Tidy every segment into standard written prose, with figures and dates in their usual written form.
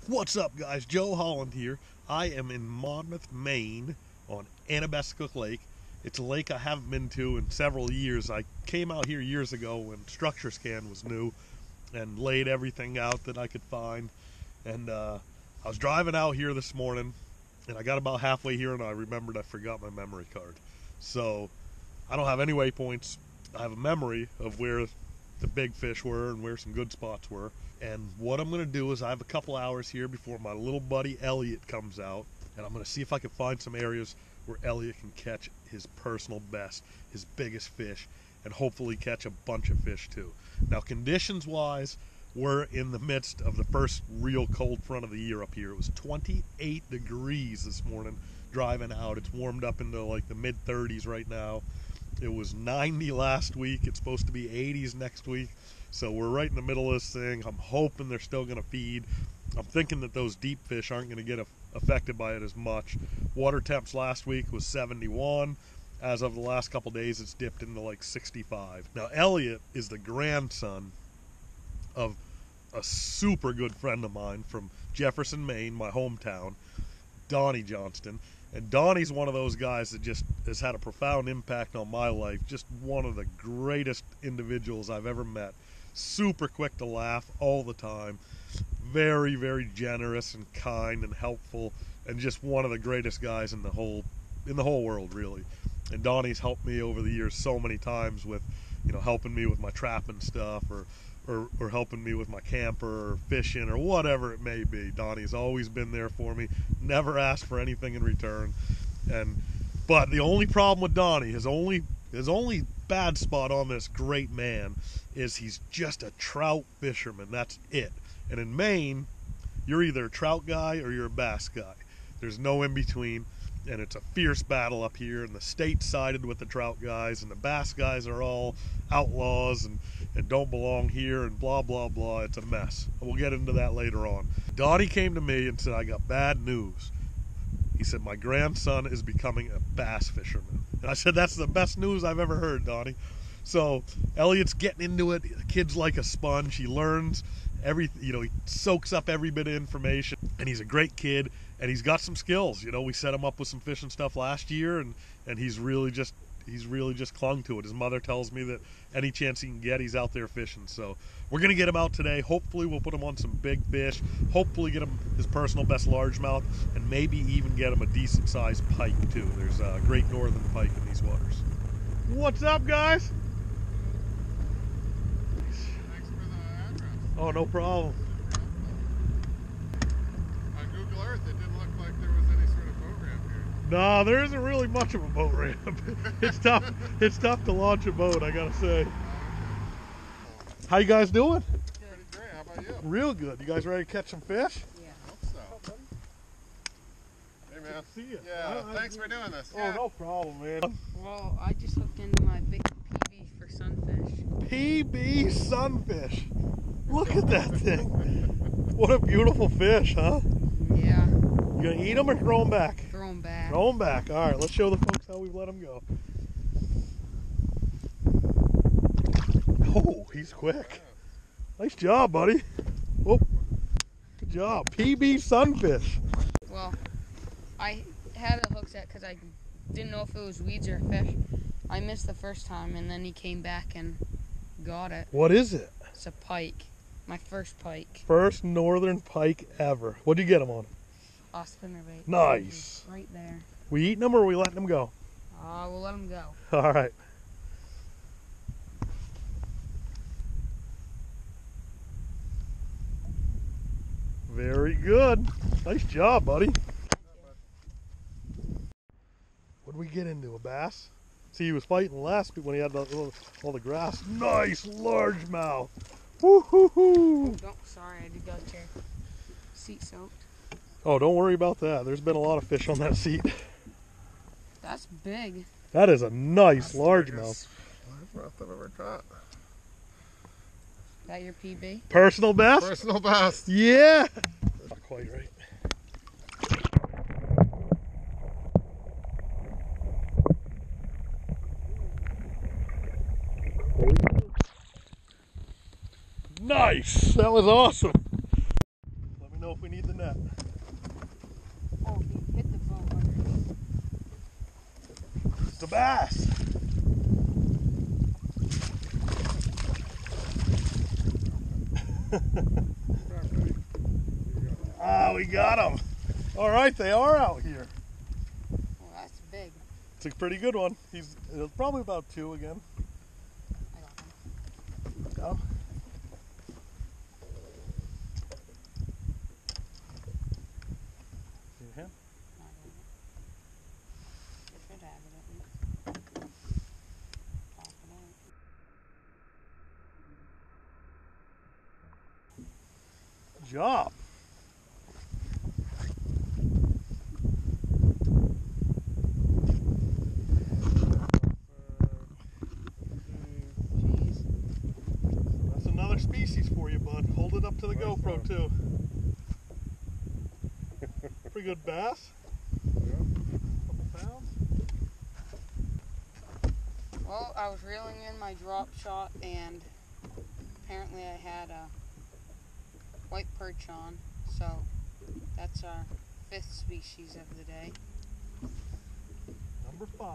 What's up, guys? Joe Holland here. I am in Winthrop Maine on Annebessacook Lake. It's a lake I haven't been to in several years. I came out here years ago when Structure Scan was new and laid everything out that I could find. And I was driving out here this morning and I got about halfway here and I remembered I forgot my memory card. So I don't have any waypoints. I have a memory of where the big fish were and where some good spots were. And what I'm going to do is I have a couple hours here before my little buddy Elliot comes out, and I'm going to see if I can find some areas where Elliot can catch his personal best, his biggest fish, and hopefully catch a bunch of fish too. Now, conditions wise, we're in the midst of the first real cold front of the year up here. It was 28 degrees this morning driving out. It's warmed up into like the mid 30s right now. It was 90 last week. It's supposed to be 80s next week. So we're right in the middle of this thing. I'm hoping they're still going to feed. I'm thinking that those deep fish aren't going to get affected by it as much. Water temps last week was 71. As of the last couple days, it's dipped into like 65. Now, Elliot is the grandson of a super good friend of mine from Jefferson, Maine, my hometown, Donnie Johnston. And Donnie's one of those guys that just has had a profound impact on my life. Just one of the greatest individuals I've ever met. Super quick to laugh all the time. Very, very generous and kind and helpful. And just one of the greatest guys in the whole world, really. And Donnie's helped me over the years so many times with, helping me with my trapping stuff or helping me with my camper or fishing or whatever it may be. Donnie's always been there for me, never asked for anything in return. But the only problem with Donnie, his only bad spot on this great man is he's just a trout fisherman. That's it. And in Maine, you're either a trout guy or you're a bass guy. There's no in between. And it's a fierce battle up here, and the state sided with the trout guys, and the bass guys are all outlaws and don't belong here, and blah, blah, blah. It's a mess. We'll get into that later on. Donnie came to me and said, I got bad news. He said, my grandson is becoming a bass fisherman. And I said, that's the best news I've ever heard, Donnie. So Elliot's getting into it. The kid's like a sponge. He learns he soaks up every bit of information, and he's a great kid, and he's got some skills. We set him up with some fishing stuff last year, and he's really just clung to it. His mother tells me that any chance he can get, he's out there fishing. So we're gonna get him out today. Hopefully we'll put him on some big fish, hopefully get him his personal best largemouth, and maybe even get him a decent sized pike too. There's a great northern pike in these waters. What's up, guys? Oh, no problem. On Google Earth, it didn't look like there was any sort of boat ramp here. No, there isn't really much of a boat ramp. It's tough. It's tough to launch a boat, I gotta say. How you guys doing? Pretty great. How about you? Real good. You guys ready to catch some fish? Yeah. I hope so. Hey, man. See ya. Yeah. Thanks for doing this. Oh, no problem, man. Well, I just hooked into my big PB for sunfish. PB sunfish. Look at that thing. What a beautiful fish, huh? Yeah. You gonna eat them or throw them back? Throw them back. Throw them back. All right, let's show the folks how we've let them go. Oh, he's quick. Nice job, buddy. Oh, good job. PB sunfish. Well, I had a hook set because I didn't know if it was weeds or fish. I missed the first time, and then he came back and got it. What is it? It's a pike. My first pike. First northern pike ever. What'd you get him on? Spinnerbait. Nice. Right there. We eating them or are we letting them go? We'll let him go. All right. Very good. Nice job, buddy. What'd we get into? A bass? See, he was fighting last when he had all the grass. Nice largemouth. Woo-hoo-hoo. Oh, sorry, I did got your seat soaked. Oh, don't worry about that. There's been a lot of fish on that seat. That's big. That is a nice largemouth. Largemouth I've ever caught. That your PB? Personal best? Personal best. Yeah. Not quite right. Nice. That was awesome. Let me know if we need the net. Oh, he hit the boat underneath. It's a bass. Ah, we got them. All right, they are out here. Oh, that's big. It's a pretty good one. He's probably about 2 again. I got him. Got him. See him? I got him. You should have it at least. Pop it out. Good job. Jeez. That's another species for you, bud. Hold it up to the Nice GoPro one. too. Pretty good bass. Yeah. Couple pounds. Well, I was reeling in my drop shot and apparently I had a white perch on, so that's our 5th species of the day. Number 5.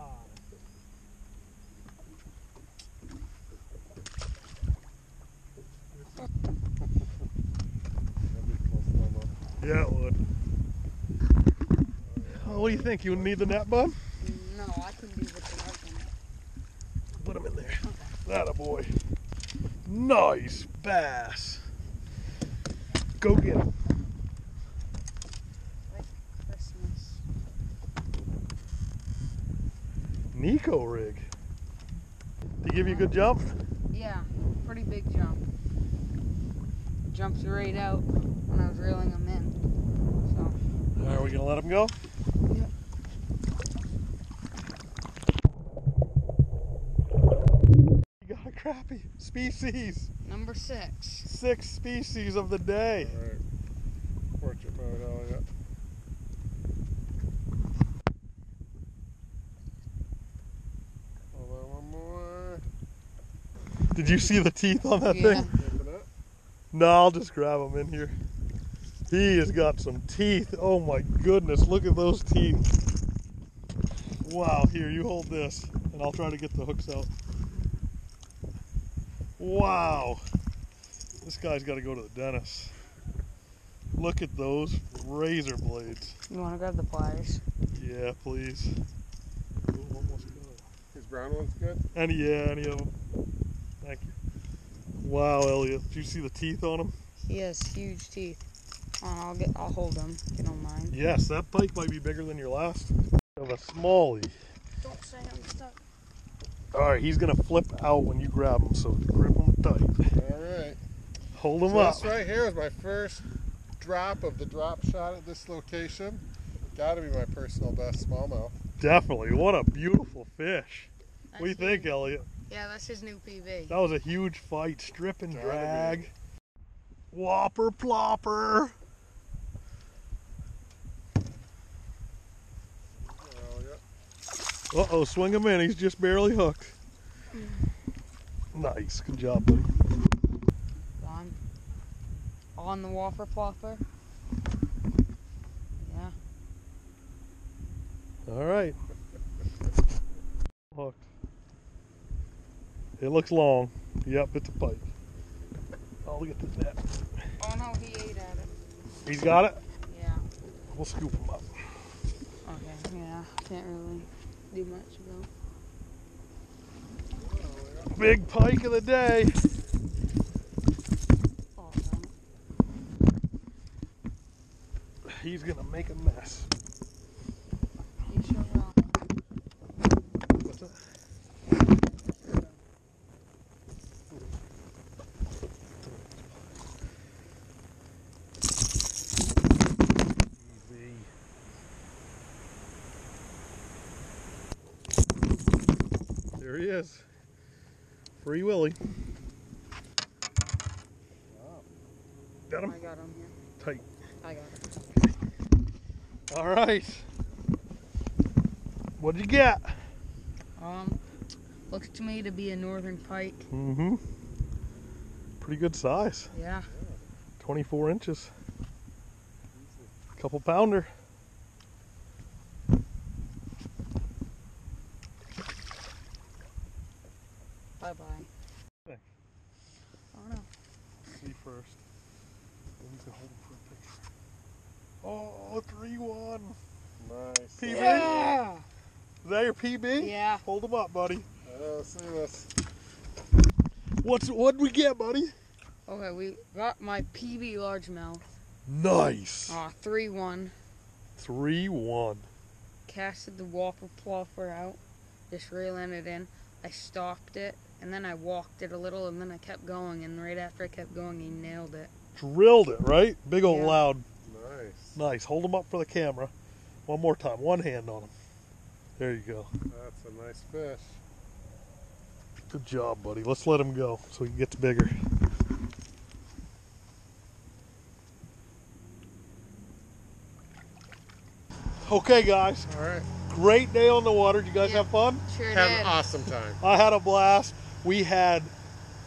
That'd be cool slow-mo. Yeah, it would. What do you think? You need the net, bud? No, I can do with the other net. Put him in there. Okay. Atta boy. Nice bass. Go get him. Like Christmas. Nico rig. Did he give you a good jump? Yeah, pretty big jump. Jumps right out when I was reeling him in. So, Are we gonna let him go? yeah. You got a crappie species. Number 6. 6 species of the day. All right. Portrait mode, Elliot. Hold on, one more. Did you see the teeth on that Yeah. thing? Open it. No, I'll just grab him in here. He has got some teeth. Oh my goodness, look at those teeth. Wow, here, you hold this, and I'll try to get the hooks out. Wow. This guy's got to go to the dentist. Look at those razor blades. You want to grab the pliers? Yeah, please. Ooh, almost got it. These brown ones good? Any of them. Thank you. Wow, Elliot, did you see the teeth on him? He has huge teeth. I'll hold him if you don't mind. Yes, that pike might be bigger than your last. Of a smallie. Don't say I'm stuck. All right, he's gonna flip out when you grab him, so grip him tight. All right. Hold him So up. this right here is my first drop of the drop shot at this location. Gotta be my personal best smallmouth. Definitely. What a beautiful fish. What do you think, Elliot? Yeah, that's his new PB. That was a huge fight. Strip and Gotta drag. Whopper plopper. Uh-oh, swing him in. He's just barely hooked. Nice. Good job, buddy. On the whopper plopper. Yeah. All right. Hooked. It looks long. Yep, it's a pike. Oh, look at the net. Oh no, he ate at it. He's got it? Yeah. We'll scoop him up. Okay. Yeah. Can't really do much about. Big pike of the day. Awesome. He's gonna make a mess. You sure will. What's that? Easy. There he is. Free Willy. Wow. Got him? I got him here. Tight. I got it. All right. What'd you get? Looks to me to be a northern pike. Mm-hmm. Pretty good size. Yeah. 24 inches. Couple pounder. Bye-bye. Hey. Oh no. See first. Then you can hold him for a picture. Oh, 3-1. Nice. PB? Yeah! Is that your PB? Yeah. Hold him up, buddy. Let's see this. What'd we get, buddy? Okay, we got my PB largemouth. Nice. 3-1. 3-1. Casted the whopper plopper out. Just reeling it in. I stopped it, and then I walked it a little, and then I kept going, and right after I kept going, he nailed it. Drilled it, right? Big old Yeah. loud. Nice. Nice. Hold him up for the camera. One more time. One hand on him. There you go. That's a nice fish. Good job, buddy. Let's let him go so he gets bigger. Okay, guys. All right. Great day on the water. Did you guys Yeah. have fun? Sure Have did. an awesome time. I had a blast. We had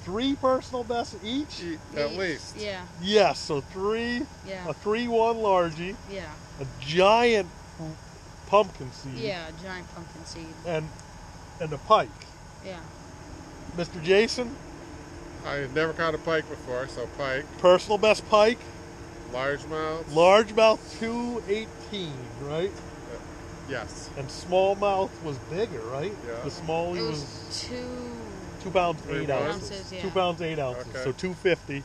3 personal bests each. At least. Yeah, Yes, so 3, yeah, a 3-1 largie, yeah, a giant pumpkin seed, yeah. Giant pumpkin seed. and a pike. Yeah. Mr. Jason, I've never caught a pike before, so pike, personal best pike, largemouth. largemouth 218, right? Yes. And smallmouth was bigger, right? Yeah. The smallie It was was 2 pounds 8 3 ounces. ounces. Yeah. 2 pounds 8 ounces, Okay. so 250.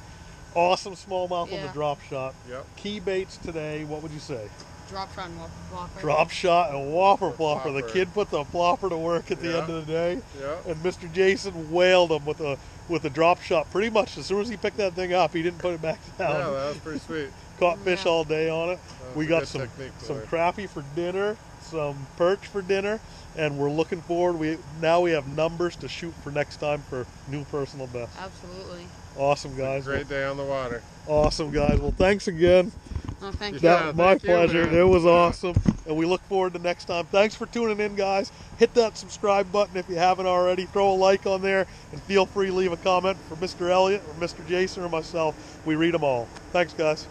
Awesome smallmouth on the Yeah. drop shot. Yep. Key baits today, what would you say? Drop shot and whopper. Drop shot and whopper plopper. The Plopper. kid put the plopper to work at the Yeah. end of the day. Yep. And Mr. Jason whaled him with a drop shot. Pretty much as soon as he picked that thing up, he didn't put it back down. Yeah, that was pretty sweet. Caught fish Yeah. all day on it. That was We a got good some technique some there. crappie for dinner, some perch for dinner, and we're looking forward. We have numbers to shoot for next time for new personal best. Absolutely. Awesome, guys. Great day on the water. Awesome, guys. Well, thanks again. Oh, thank you. That Yeah, my thank you, pleasure. man. It was Yeah. awesome, and we look forward to next time. Thanks for tuning in, guys. Hit that subscribe button if you haven't already. Throw a like on there, and feel free to leave a comment for Mr. Elliot or Mr. Jason or myself. We read them all. Thanks, guys.